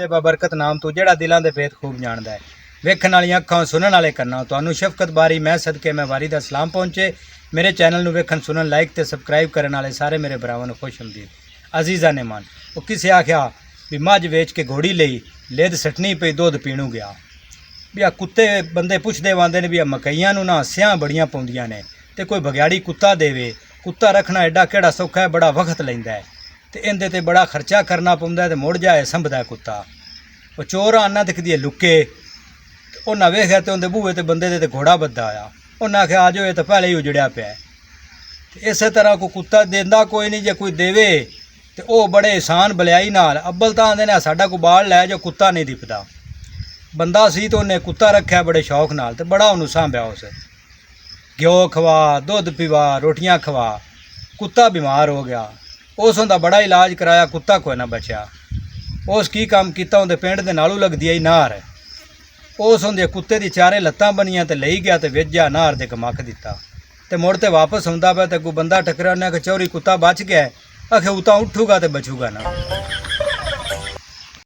दे बबरकत नाम तू जेड़ा दिलां दे भेद खूब जानदा है। वेखण वाली अखां सुनन वाले कन्नां तुहानू शफकत बारी मैं सदके मैं वारी दा सलाम पहुंचे। मेरे चैनल नू वेखण सुनन लाइक ते सबसक्राइब करन वाले सारे मेरे भरावां नू खुश आमदीद। अजीज़ा ने मान वो किसे आख्या भी मझ वेच के घोड़ी लई लेद सटनी पई दुध पीणू गया। भी आ कुत्ते बंदे पुछदे वांदे ने भी आ मकईयां नू ना स्यां बड़ियां पौंदियां ने ते कोई बगैड़ी कुत्ता देवे। कुत्ता रखना एडा केड़ा सौखा है, बड़ा वक्त लैंदा है ते इंदे ते बड़ा खर्चा करना पौंदा है ते मुड़ जाए संभदा है कुत्ता। वो चोर आना दिखदी है लुके उन्हें वेख्या तो उनके बूहे ते बंदे दे घोड़ा बद्धा आया। उन्हें आख्या आ जाओ ये तो पहले ही उजड़िया पिया है। इस तरह को कुत्ता देंदा कोई नहीं, जे कोई देवे तो वह बड़े एहसान भलियाई नाल अब्बल तो आंदे ने साडा को बाल लै जो कुत्ता नहीं दिपदा। बंदा सी तो उन्हें कुत्ता रखा बड़े शौक नाल ते बड़ा उन्होंने सांभ्या। उस घ्यो खवा दुध पिवा रोटियां खवा। कुत्ता बीमार हो गया, उस उनका बड़ा इलाज कराया, कुत्ता कोई ना बचा। उस की काम किया उनके पिंड के नालू लगदी आई नार। उस उनके कुत्ते की चारे लत्तां बनियां ते लई गया ते वेजा नार दे कमक दिता ते मुड़ ते वापस आउंदा पिया ते कोई बंदा टकरा। उन्हें आख्या चौरी कुत्ता बच गया। आखे उता उठूगा तो बचूगा ना।